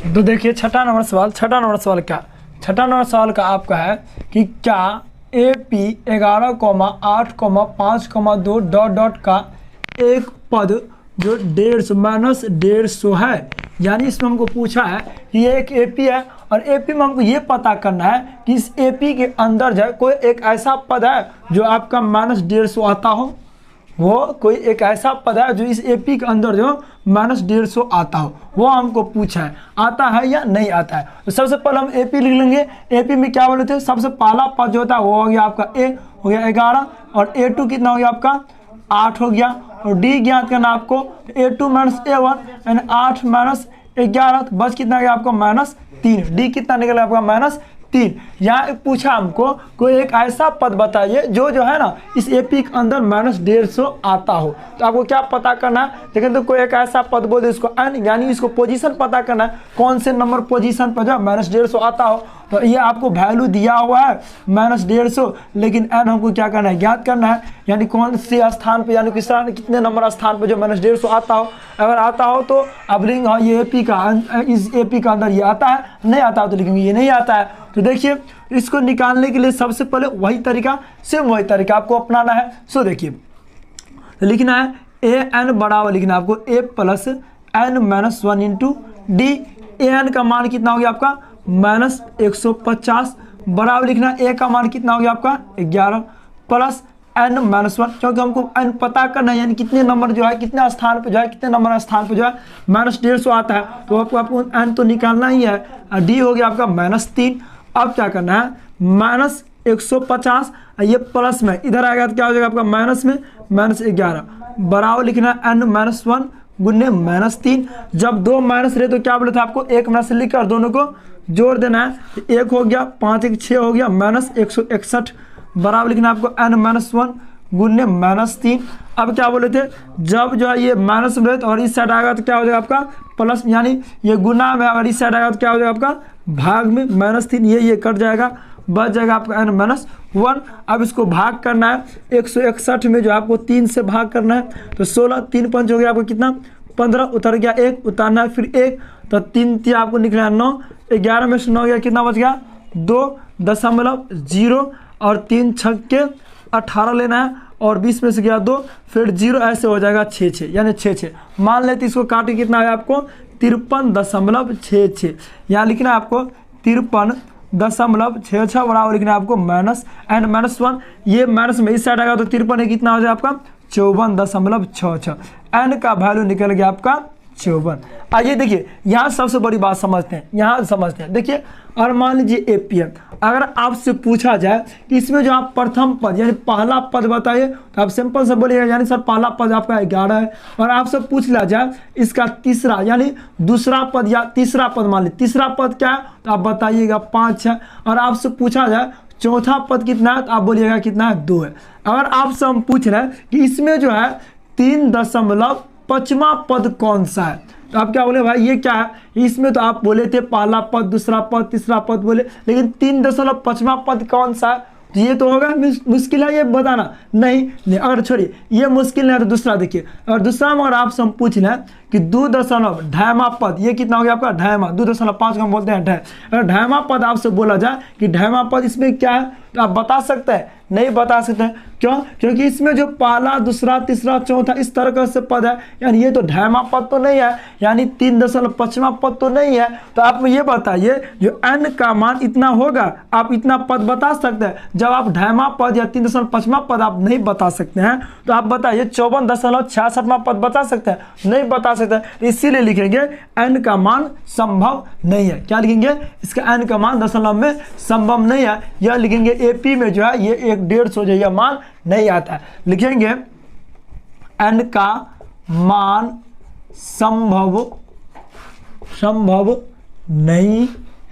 तो देखिए छठा नंबर सवाल क्या, छठा नंबर सवाल का आपका है कि क्या AP 11,8,5,2 डॉट डॉट का एक पद जो 150 है, यानी इसमें हमको पूछा है कि ये एक AP है और AP में हमको ये पता करना है कि इस AP के अंदर जो है कोई एक ऐसा पद है जो आपका -150 आता हो, वो कोई एक ऐसा पद है जो इस AP के अंदर जो -150 आता हो, वो हमको पूछा है आता है या नहीं आता है। तो सबसे पहले हम AP लिख लेंगे। AP में क्या बोले थे, सबसे पहला पद जो होता है वो हो गया आपका A हो गया 11 और A2 कितना हो गया आपका 8 हो गया और D ज्ञात करना आपको A2 - A1 यानी 8 - 11 तो बच कितना गया आपको -3। D कितना निकला आपका -3। यहाँ पूछा हमको कोई एक ऐसा पद बताइए जो है ना इस AP के अंदर -150 आता हो। तो आपको क्या पता करना है, लेकिन तो कोई एक ऐसा पद बोल दे इसको n, यानी इसको पोजीशन पता करना है कौन से नंबर पोजीशन पर जो -150 आता हो। तो ये आपको वैल्यू दिया हुआ है -150, लेकिन n हमको क्या करना है ज्ञात करना है, यानी कौन से स्थान पे यानी कितने नंबर स्थान पे जो -150 आता हो। अगर आता हो तो अब लिखेंगे हाँ ये AP का इस AP का अंदर ये आता है, नहीं आता हो तो लिखेंगे ये नहीं आता है। तो देखिए इसको निकालने के लिए सबसे पहले वही तरीका, सेम वही तरीका आपको अपनाना है। सो देखिए तो लिखना है AN बराबर लिखना है आपको A + n-1 into D। AN का मान कितना हो गया आपका -150 बराबर लिखना है A का मान कितना हो गया आपका 11 प्लस n-1, क्योंकि हमको n पता करना है यानी कितने नंबर जो है कितने स्थान पे जो है कितने नंबर स्थान पे जो है -150 आता है। तो आपको n तो निकालना ही है। D हो गया आपका -3। अब क्या करना है -150 ये प्लस में इधर आएगा तो क्या हो जाएगा आपका माइनस में -11 बराबर लिखना है n-1 गुने -3। जब दो माइनस रहे तो क्या बोले थे आपको एक में से लिखकर दोनों को जोड़ देना है। एक हो गया 5 1 6 हो गया -161 बराबर लिखना है आपको n-1 गुने -3। अब क्या बोले थे जब जो है ये माइनस में रहे और इस साइड आएगा तो क्या हो जाएगा आपका प्लस, यानी ये गुना में अगर इस साइड आएगा तो क्या हो जाएगा आपका भाग में -3, ये कट जाएगा बच जाएगा आपका n-1। अब इसको भाग करना है 161 में जो आपको 3 से भाग करना है तो 16 3 5 हो गया आपको कितना 15 उतर गया 1 उतारना है फिर 1 तो 3 3 आपको निकला 9 11 में से 9 गया कितना बच गया 2.0 और 3 छक्के 18 लेना है और 20 में से गया 2 फिर 0 ऐसे हो जाएगा 6 यानी 6 मान लेते इसको काटे कितना है आपको 53.66। यहाँ लिखना है आपको 53.66 बराबर लिखना है आपको n-1। ये माइनस में इस साइड आएगा तो 53 कितना हो जाए आपका 54.66। n का वैल्यू निकल गया आपका 54। आइए देखिए यहाँ सबसे बड़ी बात समझते हैं, यहाँ समझते हैं। देखिए और मान लीजिए AP है, अगर आपसे पूछा जाए कि इसमें जो आप प्रथम पद यानी पहला पद बताइए तो आप सिंपल से बोलिएगा यानी सर पहला पद आपका 11 है। और आपसे पूछ लिया जाए इसका तीसरा यानी दूसरा पद या तीसरा पद, मान लीजिए तीसरा पद क्या है तो आप बताइएगा 5 है। और आपसे पूछा जाए चौथा पद कितना है तो आप बोलिएगा कितना है 2 है। अगर आपसे हम पूछ रहे हैं कि इसमें जो है 3.5वां पद कौन सा है तो आप क्या बोले भाई ये क्या है, इसमें तो आप बोले थे पहला पद दूसरा पद तीसरा पद बोले, लेकिन 3.5वां पद कौन सा है तो ये तो होगा मुश्किल है ये बताना। नहीं अगर छोड़िए ये मुश्किल नहीं है तो दूसरा देखिए। और दूसरा में अगर आपसे हम पूछ लें कि 2.2वां पद ये कितना हो गया आपका 2.5 2.5 को हम बोलते हैं 2.5। अगर 2.5वां पद आपसे बोला जाए कि 2.5वां पद इसमें क्या है तो आप बता सकते हैं, नहीं बता सकते हैं। क्यों? क्योंकि इसमें जो पहला दूसरा तीसरा चौथा इस तरह का से पद है, यानी ये तो 2.5वां पद तो नहीं है, यानी 3.5वां पद तो नहीं है। तो आप ये बताइए जो n का मान इतना होगा आप इतना पद बता सकते हैं। जब आप 2.5वां पद या 3.5वां पद आप नहीं बता सकते हैं तो आप बताइए 54.66वां पद बता सकते हैं, नहीं बता सकते हैं। इसीलिए लिखेंगे n का मान संभव नहीं है। क्या लिखेंगे इसका n का मान दशमलव में संभव नहीं है, यह लिखेंगे AP में जो है ये 150 जो यह मान नहीं आता है। लिखेंगे n का मान संभव नहीं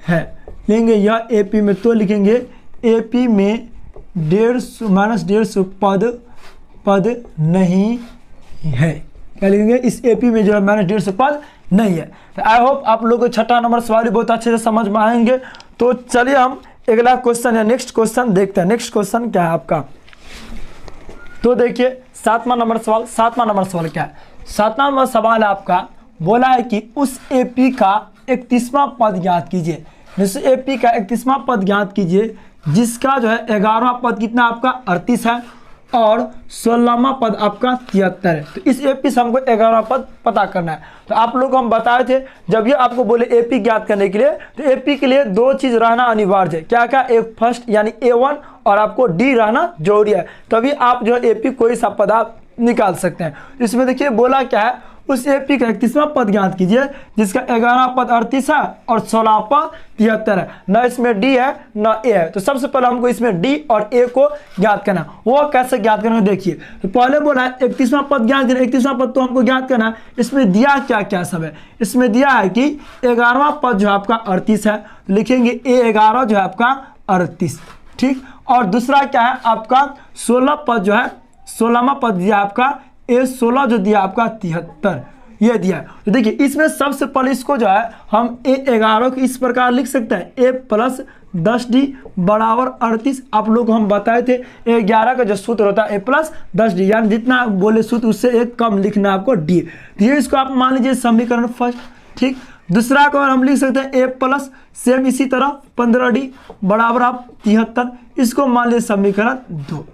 है, लेंगे यह AP में तो लिखेंगे AP में 150 पद नहीं है। क्या लिखेंगे इस AP में जो है -150 पद नहीं है। तो आई होप आप लोगों को छठा नंबर सवाल बहुत अच्छे से समझ में आएंगे। तो चलिए हम अगला क्वेश्चन या नेक्स्ट क्वेश्चन देखते हैं। नेक्स्ट क्वेश्चन क्या है आपका, तो देखिए सातवां नंबर सवाल क्या है। सातवां नंबर सवाल है आपका, बोला है कि उस AP का 31वां पद ज्ञात कीजिए। जैसे एपी का 31वां पद ज्ञात कीजिए, जिसका जो है 11वां पद कितना आपका 38 है और 16वां पद आपका 73 है। तो इस एपी से हमको 11वां पद पता करना है। तो आप लोग को हम बताए थे, जब ये आपको बोले एपी ज्ञात करने के लिए, तो एपी के लिए दो चीज रहना अनिवार्य है। क्या क्या? एक फर्स्ट यानी A1 और आपको डी रहना जरूरी है, तभी आप जो है एपी कोई सा पद आप निकाल सकते हैं। इसमें देखिए बोला क्या है, उस एपी का 31वां पद ज्ञात कीजिए जिसका 11वां पद 38 है और 16वां पद 73 है। न इसमें डी है न ए है। तो सबसे पहले हमको इसमें डी और ए को ज्ञात करना। वो कैसे ज्ञात करना देखिए। तो पहले बोला है 31वां पद ज्ञात करना। 31वां पद तो हमको ज्ञात करना है। इसमें दिया क्या क्या सब है? इसमें दिया है कि 11वां पद जो आपका 38 है, तो लिखेंगे A11 जो है आपका 38, ठीक। और दूसरा क्या है आपका 16 पद जो है, 16वां पद दिया आपका A16 जो दिया आपका 73, ये दिया है। तो देखिए इसमें सबसे पहले इसको जो है हम A11 को इस प्रकार लिख सकते हैं, A प्लस 10D बराबर 38। आप लोग को हम बताए थे A11 का जो सूत्र होता है A प्लस 10D, यानी जितना बोले सूत्र उससे एक कम लिखना है आपको D। ये इसको आप मान लीजिए समीकरण फर्स्ट, ठीक। दूसरा को हम लिख सकते हैं A प्लस सेम इसी तरह 15D बराबर आप 73, इसको मान लीजिए समीकरण 2।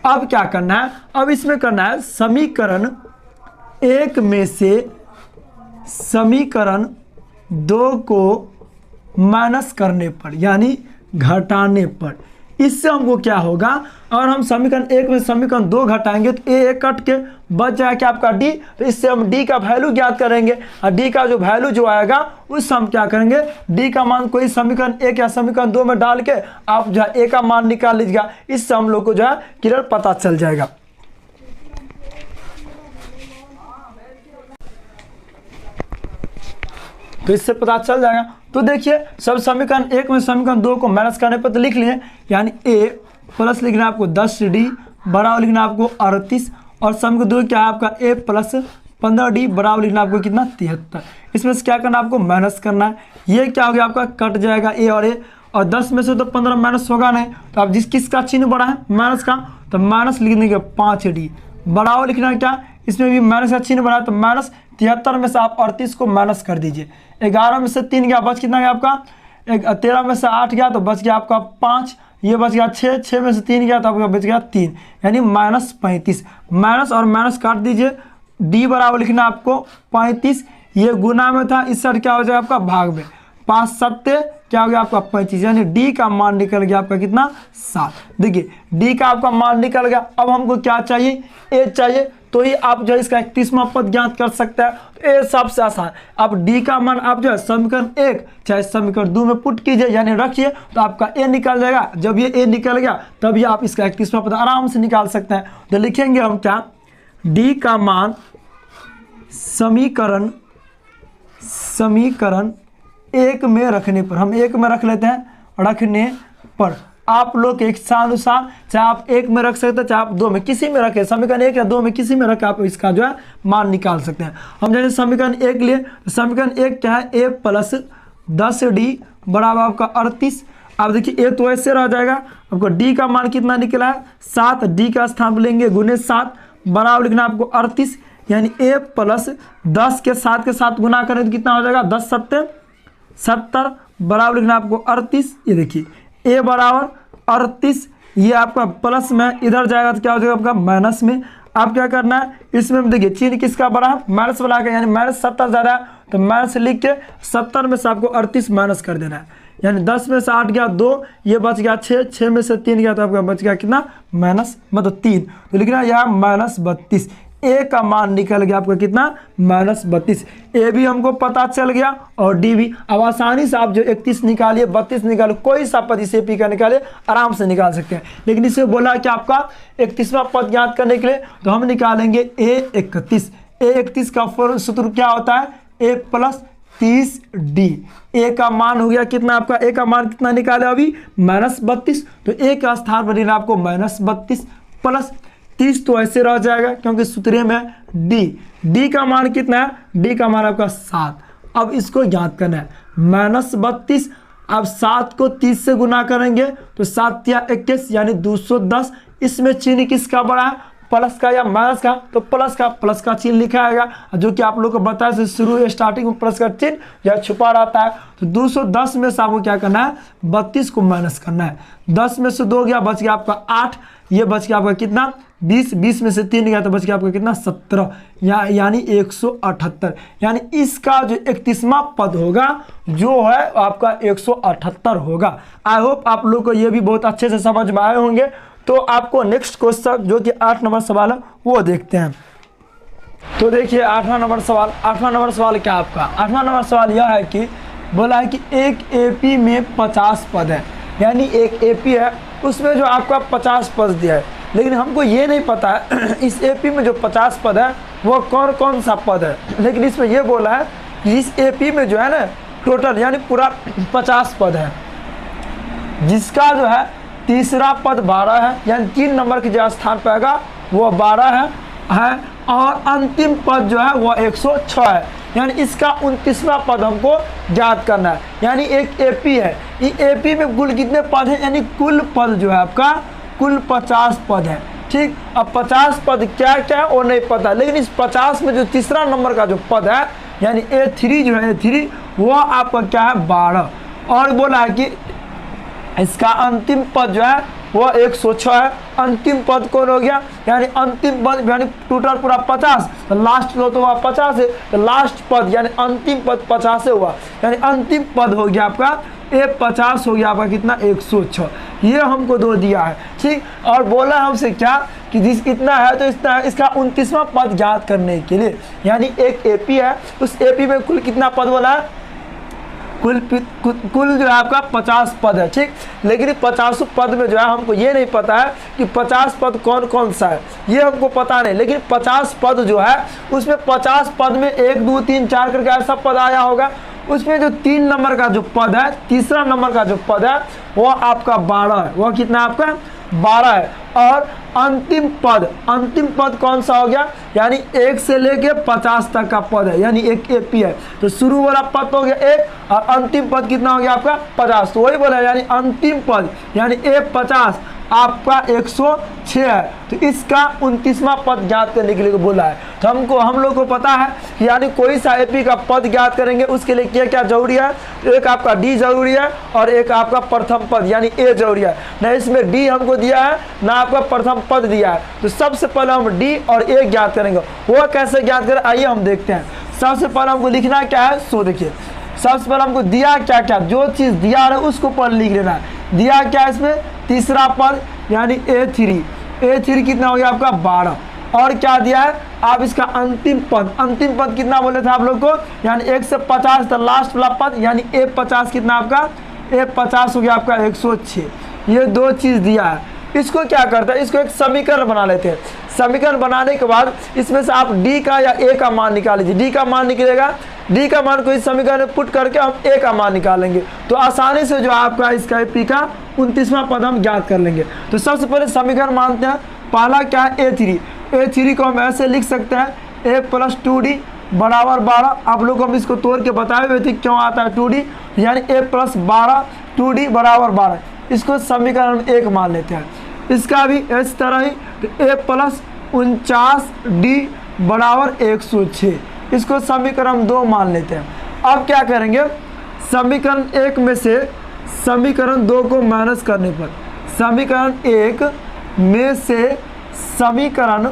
अब क्या करना है? अब इसमें करना है समीकरण 1 में से समीकरण 2 को माइनस करने पर यानी घटाने पर, इससे हमको क्या होगा, और हम समीकरण 1 में समीकरण 2 घटाएंगे तो ए कट के बच जाएगा आपका डी। तो इससे हम डी का वैल्यू ज्ञात करेंगे और डी का जो वैल्यू जो आएगा उससे हम क्या करेंगे, डी का मान कोई समीकरण 1 या समीकरण 2 में डाल के आप जो है ए का मान निकाल लीजिएगा। इससे हम लोग को जो है क्लियर पता चल जाएगा। तो इससे पता चल जाएगा। तो देखिए सब समीकरण 1 में समीकरण 2 को माइनस करने पर तो लिख लिए, यानी ए प्लस लिखना आपको 10D बराबर लिखना आपको 38 और समीकरण 2 क्या है आपका ए प्लस 15D बराबर लिखना आपको कितना 73। इसमें से क्या करना आपको माइनस करना है। ये क्या हो गया आपका कट जाएगा ए, और 10 में से तो 15 माइनस होगा नहीं, तो आप किसका चिन्ह बड़ा है माइनस का, तो माइनस लिखने के 5D बराबर लिखना क्या, इसमें भी माइनस का चिन्ह बना, तो माइनस 73 में से आप 38 को माइनस कर दीजिए। 11 में से 3 गया, बच कितना गया आपका 13 में से 8 गया तो बच गया आपका 5, ये बच गया 6 में से 3 गया तो आपका बच गया 3, यानी माइनस 35। माइनस और माइनस काट दीजिए, डी बराबर लिखना आपको 35, ये गुना में था, इस साइड क्या हो जाएगा आपका भाग में, 5 सत्ते क्या हो गया आपका 25, यानी डी का मान निकल गया आपका कितना 7। देखिए डी का आपका मान निकल गया। अब हमको क्या चाहिए, ए चाहिए, तो ही आप जो है इसका 31वां पद ज्ञात कर सकते हैं। तो ए सबसे आसान, आप डी का मान आप जो है समीकरण 1 चाहे समीकरण 2 में पुट कीजिए यानी रखिए, तो आपका ए निकल जाएगा। जब ये ए निकल गया तभी आप इसका 31वां पद आराम से निकाल सकते हैं। तो लिखेंगे हम क्या, डी का मान समीकरण 1 में रखने पर, हम 1 में रख लेते हैं, रखने पर आप लोग के इच्छा अनुसार चाहे आप 1 में रख सकते हैं चाहे आप 2 में, किसी में रखें, समीकरण 1 या 2 में किसी में रख आप इसका जो है मान निकाल सकते हैं। हम जैसे समीकरण 1 लिए, तो समीकरण 1 क्या है, ए प्लस 10D बराबर आपका 38। अब देखिए ए तो ऐसे रह जाएगा, आपको डी का मान कितना निकला है 7, डी का स्थान पर लेंगे गुने 7 बराबर लिखना आपको 38, यानी ए प्लस 10 के 7 के साथ गुना करें तो कितना हो जाएगा 10 सत्ते 70 बराबर लिखना आपको 38। ये देखिए ए बराबर 38, ये आपका प्लस में इधर जाएगा तो क्या हो जाएगा आपका माइनस में। आप क्या करना है, इसमें देखिए चिन्ह किसका बड़ा है, माइनस वाला का, यानी माइनस 70 ज़्यादा है तो माइनस लिख के 70 में से आपको 38 माइनस कर देना है, यानी 10 में से 8 गया 2, ये बच गया 6 में से 3 गया तो आपका बच गया कितना माइनस मतलब 3, तो लिखना यहाँ माइनस 32। ए का मान निकल गया आपका कितना माइनस 32। ए भी हमको पता चल गया और डी भी। अब आसानी से आप जो 31 निकालिए 32 निकालिए, कोई सा पद इसे पी का निकालिए आराम से निकाल सकते हैं। लेकिन इसे बोला कि आपका 31वां पद ज्ञात करने के लिए तो हम निकालेंगे A31। A31 का सूत्र क्या होता है, ए प्लस 30D। ए का मान हो गया कितना आपका, ए का मान कितना निकाले अभी माइनस 32, तो ए का स्थान पर लेना आपको माइनस 32 प्लस 30, तो ऐसे रह जाएगा क्योंकि सूत्र में डी का मान कितना है, डी का मान आपका 7। अब इसको ज्ञात करना है माइनस 32, अब 7 को 30 से गुना करेंगे तो 7 या 21 यानी 210। इसमें चिन्ह किसका बड़ा है, प्लस का या माइनस का, तो प्लस का चिन्ह लिखा आएगा, जो कि आप लोग को बताया से शुरू स्टार्टिंग में प्लस का चिन्ह या छुपा रहता है। तो 210 में से आपको क्या करना है, 32 को माइनस करना है। 10 में से 2 गया, बच गया आपका 8, ये बच गया आपका कितना 20, 20 में से 3 गया तो बच गया आपका कितना 17, यानी 178। यानी इसका जो 31वां पद होगा जो है आपका 178 होगा। आई होप आप लोग को ये भी बहुत अच्छे से समझ में आए होंगे। तो आपको नेक्स्ट क्वेश्चन जो कि 8 नंबर सवाल है वो देखते हैं। तो देखिए 8वां नंबर सवाल क्या आपका 8वां नंबर सवाल यह है कि बोला है कि एक एपी में 50 पद है, यानी एक एपी है उसमें जो आपका 50 पद दिया है, लेकिन हमको ये नहीं पता है इस एपी में जो 50 पद है वो कौन कौन सा पद है। लेकिन इसमें ये बोला है कि इस एपी में जो है ना टोटल यानी पूरा 50 पद है, जिसका जो है तीसरा पद 12 है, यानी 3 नंबर के जो स्थान पर आएगा वो 12 है और अंतिम पद जो है वो 106 है, यानी इसका 29वां पद हमको ज्ञात करना है। यानी एक एपी है, ये एपी में कुल कितने पद हैं, यानी कुल पद जो है आपका कुल 50 पद है। ठीक, अब 50 पद क्या क्या है वो नहीं पता, लेकिन इस 50 में जो तीसरा नंबर का जो पद है यानी A3 जो है A3 वो आपका क्या है 12, और बोला है कि इसका अंतिम पद जो है वो 106 है। अंतिम पद कौन हो गया, यानी अंतिम पद यानी टोटल पूरा 50, तो लास्ट लो तो हुआ 50 है, तो लास्ट पद यानी अंतिम पद 50 से हुआ, यानी अंतिम पद हो गया आपका A50 हो गया आपका कितना 106। ये हमको दो दिया है। ठीक, और बोला हमसे क्या कि जिस इतना है तो इतना है, इसका 29वां पद ज्ञात करने के लिए, यानी एक एपी है उस एपी में कुल कितना पद बोला है, कुल जो है आपका 50 पद है। ठीक, लेकिन 50 पद में जो है हमको ये नहीं पता है कि 50 पद कौन कौन सा है, ये हमको पता नहीं, लेकिन 50 पद जो है उसमें 50 पद में 1 2 3 4 करके ऐसा पद आया होगा, उसमें जो 3 नंबर का जो पद है तीसरा नंबर का जो पद है वो आपका 12 है, वो कितना आपका 12 है। और अंतिम पद कौन सा हो गया, यानी 1 से लेके 50 तक का पद है, यानी एक एपी है, तो शुरू वाला पद हो गया 1 और अंतिम पद कितना हो गया आपका 50, तो वही बोला यानी अंतिम पद यानी A50 आपका 106 है, तो इसका 29वां पद ज्ञात करने के लिए बोला है। तो हम लोग को पता है कि यानी कोई सा एपी का पद ज्ञात करेंगे उसके लिए क्या क्या जरूरी है, एक आपका डी जरूरी है और एक आपका प्रथम पद यानी ए जरूरी है। ना इसमें डी हमको दिया है ना आपका प्रथम पद दिया है, तो सबसे पहले हम डी और ए ज्ञात करेंगे। वो कैसे ज्ञात करें आइए हम देखते हैं। सबसे पहले हमको लिखना क्या है, सो देखिए सबसे पहले हमको दिया क्या क्या, जो चीज़ दिया है उसको पहले लिख लेना है। दिया क्या है इसमें, तीसरा पद यानी A3 कितना हो गया आपका 12, और क्या दिया है आप इसका अंतिम पद कितना बोले थे आप लोग को, यानी 1 से 50 तक लास्ट वाला पद यानी A50 कितना आपका A50 हो गया आपका 106। ये दो चीज़ दिया है, इसको क्या करता है, इसको एक समीकरण बना लेते हैं। समीकरण बनाने के बाद इसमें से आप डी का या ए का मान निकाल लीजिए, डी का मान निकलेगा, डी का मान को इस समीकरण में पुट करके हम ए का मान निकालेंगे, तो आसानी से जो आपका इसका पी का 29वां पद हम ज्ञात कर लेंगे। तो सबसे पहले समीकरण मानते हैं, पहला क्या है A3 को हम ऐसे लिख सकते हैं A + 2D बराबर 12। आप लोग को हम इसको तोड़ के बताए हुए थे क्यों आता है 2D, यानी A + 12 2D बराबर 12, इसको समीकरण 1 मान लेते हैं। इसका भी इस तरह ही A + 49D बराबर 106, इसको समीकरण 2 मान लेते हैं। अब क्या करेंगे, समीकरण 1 में से समीकरण 2 को माइनस करने पर, समीकरण 1 में से समीकरण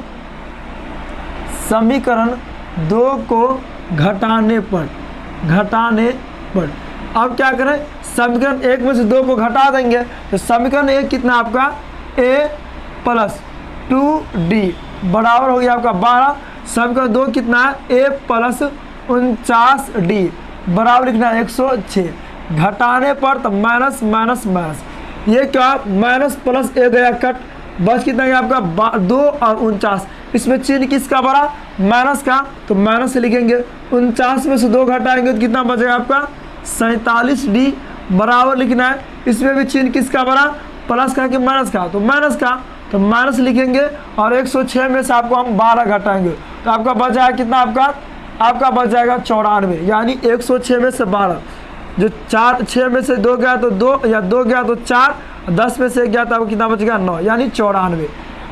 2 को घटाने पर अब क्या करें, समीकरण 1 में से 2 को घटा देंगे तो समीकरण 1 कितना आपका A + 2D बराबर हो गया आपका 12, समीकरण 2 कितना है A + 49D बराबर लिखना है 106, घटाने पर तो माइनस, ये क्या माइनस प्लस ए गया कट, बस कितना गया आपका 2 और 49, इसमें चिन्ह किसका बड़ा माइनस का, तो माइनस से लिखेंगे। 49 में से 2 घटाएंगे तो कितना बचेगा आपका 47D बराबर लिखना है, इसमें भी चिन्ह किसका बड़ा प्लस का कि माइनस का, तो माइनस लिखेंगे, और 106 में से आपको हम 12 घटाएंगे तो आपका बच जाएगा कितना, आपका बच जाएगा 94, यानी 106 में से 12, जो 6 में से 2 गया तो 2 या 2 गया तो 4, 10 में से 1 गया तो आपको कितना बचेगा 9, यानी 94।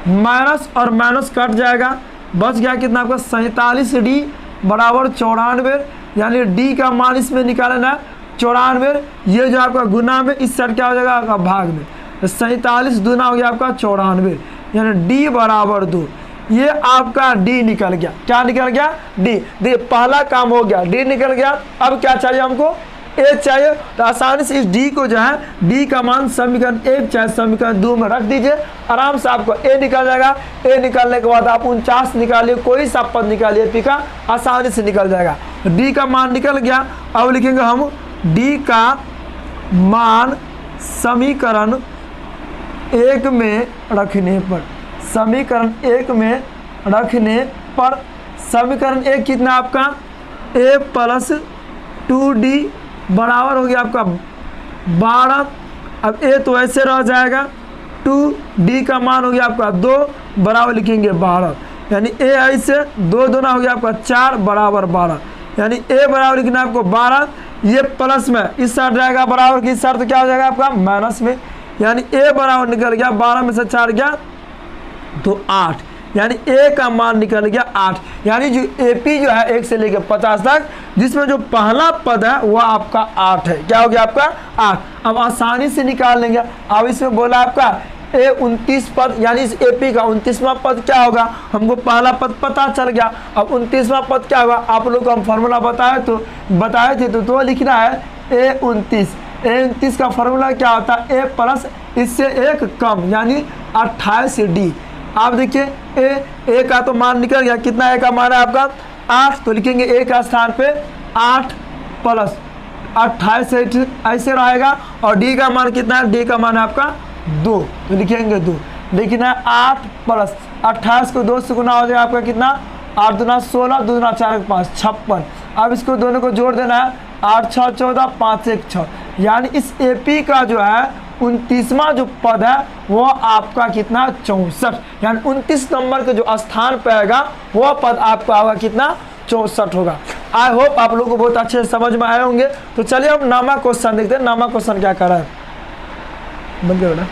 माइनस और माइनस कट जाएगा, बच गया कितना आपका 47D बराबर 94, यानी D का मान इसमें निकालना है 94, ये जो आपका गुना में इस साइड क्या हो जाएगा आपका भाग में, 47 दूना हो गया आपका 94, यानी D बराबर 2। ये आपका D निकल गया, क्या निकल गया D। देखिए पहला काम हो गया, D निकल गया। अब क्या चाहिए हमको, A चाहिए। तो आसानी से इस D को जो है D का मान समीकरण 1 चाहे समीकरण 2 में रख दीजिए, आराम से आपको A निकल जाएगा। A निकालने के बाद आप 49 निकालिए, कोई सा पद निकालिए P का, आसानी से निकल जाएगा। D का मान निकल गया। अब लिखेंगे हम D का मान समीकरण 1 में रखने पर, समीकरण 1 में रखने पर, समीकरण 1 कितना आपका A प्लस 2D बराबर हो गया आपका 12। अब A तो ऐसे रह जाएगा, 2D का मान हो गया आपका 2 बराबर लिखेंगे 12, यानी A ऐसे 2 दूना हो गया आपका 4 बराबर 12, यानी A बराबर लिखना आपको 12। ये प्लस में इस साइड जाएगा बराबर की इस साइड, तो क्या हो जाएगा आपका माइनस में, यानी A बराबर निकल गया 12 में से 4 गया तो 8, यानी A का मान निकल गया 8। यानी जो AP जो है 1 से लेकर 50 तक, जिसमें जो पहला पद है वह आपका 8 है। क्या हो गया आपका 8। अब आसानी से निकाल लेंगे। अब इसमें बोला आपका A 29 पद, यानी इस AP का 29वां पद क्या होगा, हमको पहला पद पता चल गया। अब 29वां पद क्या होगा, आप लोग को हम फॉर्मूला बताए थे तो लिखना है A 29 का फॉर्मूला क्या होता है, A प्लस इससे 1 कम, यानी 28D। आप देखिए A का तो मान निकल गया, कितना A का मान है आपका 8, तो लिखेंगे A का स्थान पे 8 प्लस 28 ऐसे रहेगा। और D का मान कितना है, D का मान है आपका 2, तो लिखेंगे 2। लिखना है 8 प्लस 28 को 2 से गुना हो जाएगा आपका कितना, 8 दूना 16, 2 दूना 4 5 56। अब इसको दोनों को जोड़ देना है, 8 6 14 5 1 6, यानी इस AP का जो है 29वां जो पद है वो आपका कितना 64, यानी 29 नंबर के जो स्थान पे आएगा वह पद आपका होगा कितना 64 होगा। आई होप आप लोगों को बहुत अच्छे से समझ में आए होंगे। तो चलिए हम नामा क्वेश्चन देखते हैं, नामा क्वेश्चन क्या कर रहा है, बंद करो ना।